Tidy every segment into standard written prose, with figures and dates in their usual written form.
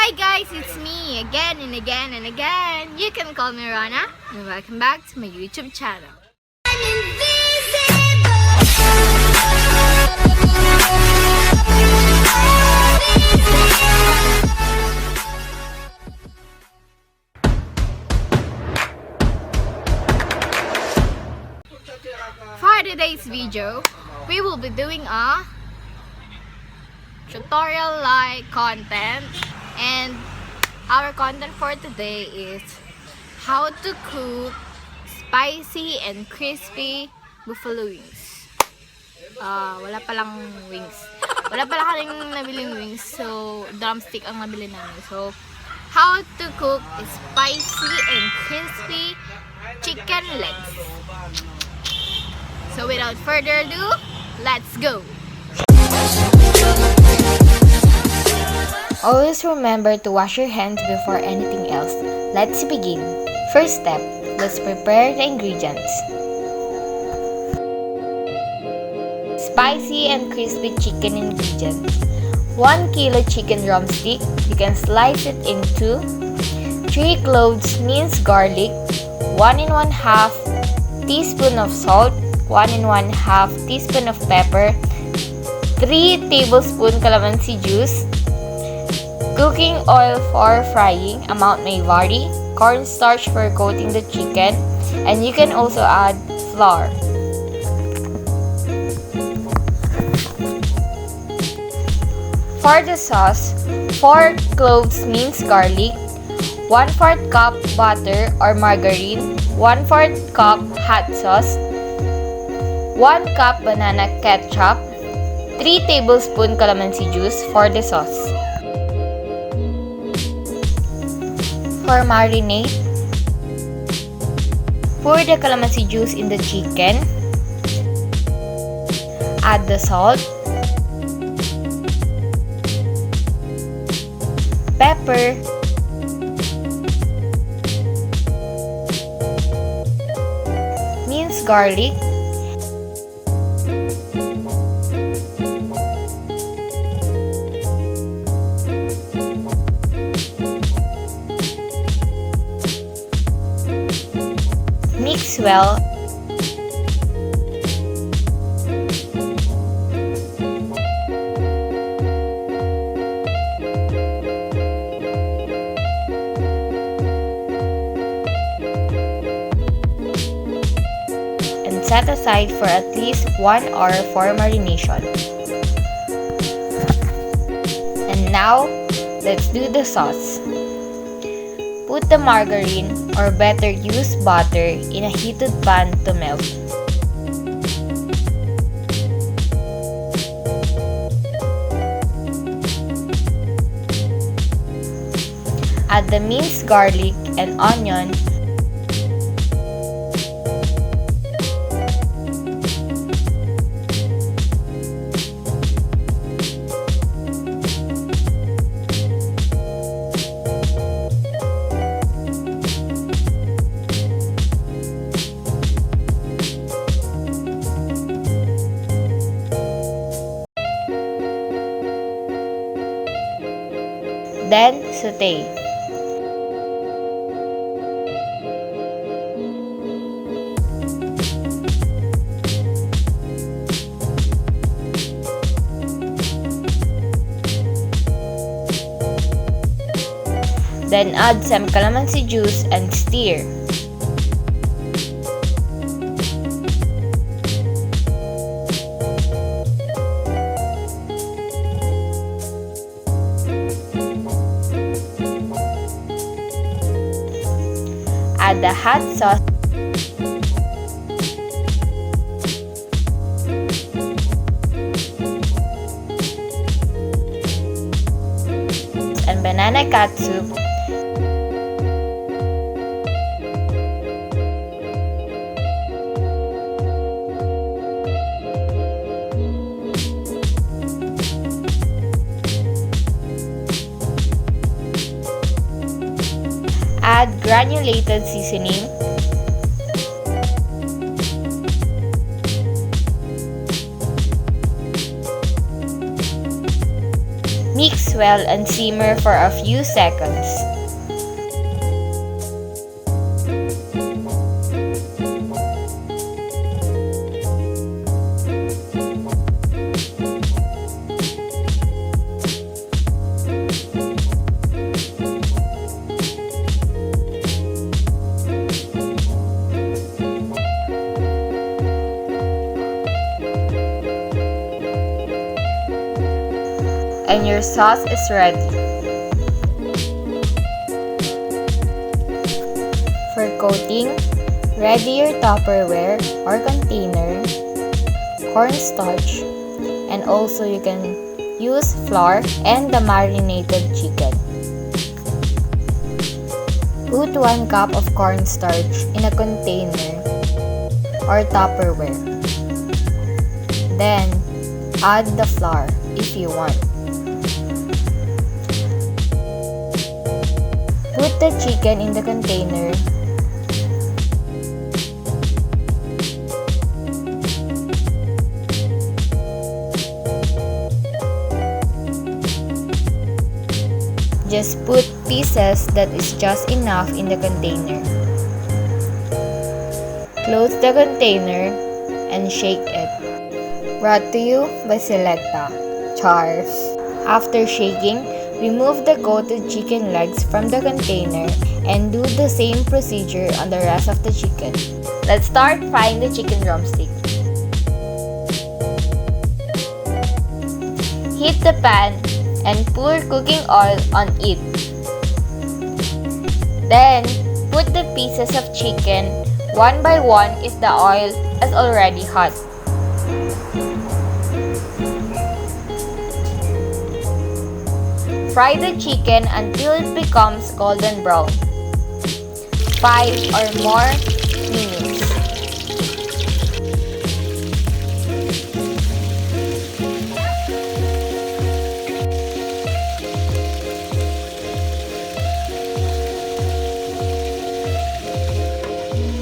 Hi guys, it's me again and again and again. You can call me Rana and welcome back to my YouTube channel. For today's video, we will be doing a tutorial like content, and our content for today is how to cook spicy and crispy buffalo wings. Wala palang wings. Wala pala kaming nabiling wings, so drumstick ang nabili namin. So, how to cook spicy and crispy chicken legs. So without further ado, let's go! Always remember to wash your hands before anything else. Let's begin. First step, let's prepare the ingredients. Spicy and crispy chicken ingredients. 1 kilo chicken drumstick. You can slice it into 3 cloves minced garlic, 1 1/2 teaspoon of salt, 1 1/2 teaspoon of pepper, 3 tablespoon calamansi juice, cooking oil for frying, amount may vary, cornstarch for coating the chicken, and you can also add flour. For the sauce, 4 cloves minced garlic, 1/4 cup butter or margarine, 1/4 cup hot sauce, 1 cup banana ketchup, 3 tablespoon calamansi juice for the sauce. For marinade, pour the calamansi juice in the chicken, add the salt, pepper, minced garlic, mix well, and set aside for at least 1 hour for marination. And now, let's do the sauce. Put the margarine, or better use butter, in a heated pan to melt. Add the minced garlic and onion, then saute. Then add some calamansi juice and stir. Add the hot sauce and banana catsup, add granulated seasoning, mix well and simmer for a few seconds. And your sauce is ready. For coating, ready your Tupperware or container, cornstarch, and also you can use flour and the marinated chicken. Put 1 cup of cornstarch in a container or Tupperware. Then, add the flour if you want. Put the chicken in the container. Just put pieces that is just enough in the container. Close the container and shake it. Brought to you by Selecta. Chars. After shaking, remove the coated chicken legs from the container and do the same procedure on the rest of the chicken. Let's start frying the chicken drumstick. Heat the pan and pour cooking oil on it. Then, put the pieces of chicken one by one if the oil is already hot. Fry the chicken until it becomes golden brown. 5 or more minutes.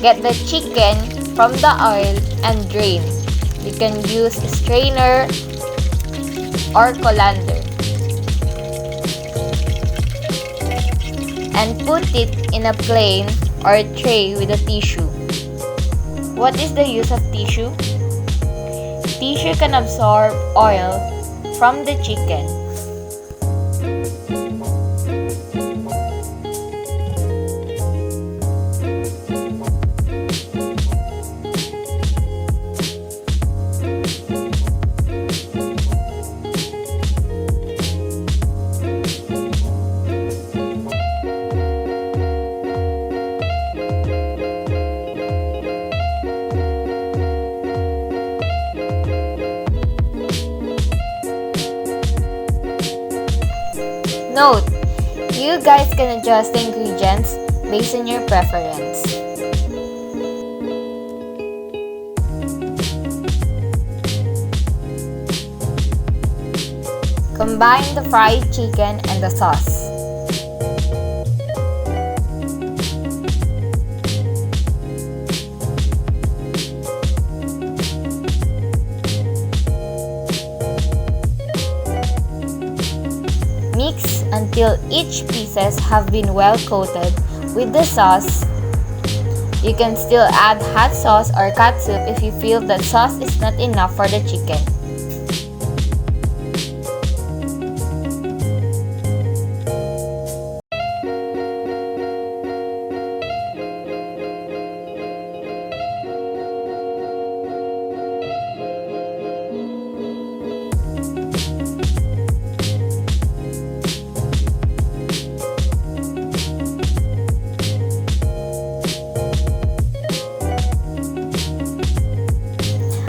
Get the chicken from the oil and drain. You can use a strainer or colander. And put it in a plane or a tray with a tissue. What is the use of tissue? Tissue can absorb oil from the chicken. Note, you guys can adjust the ingredients based on your preference. Combine the fried chicken and the sauce. Mix until each pieces have been well coated with the sauce. You can still add hot sauce or catsup if you feel that sauce is not enough for the chicken.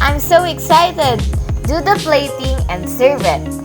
I'm so excited! Do the plating and serve it!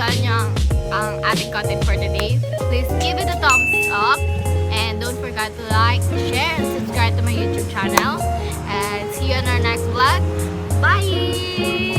nagustuhan nyo ang ating content for today, please give it a thumbs up. And don't forget to like, share, and subscribe to my YouTube channel. And see you on our next vlog. Bye!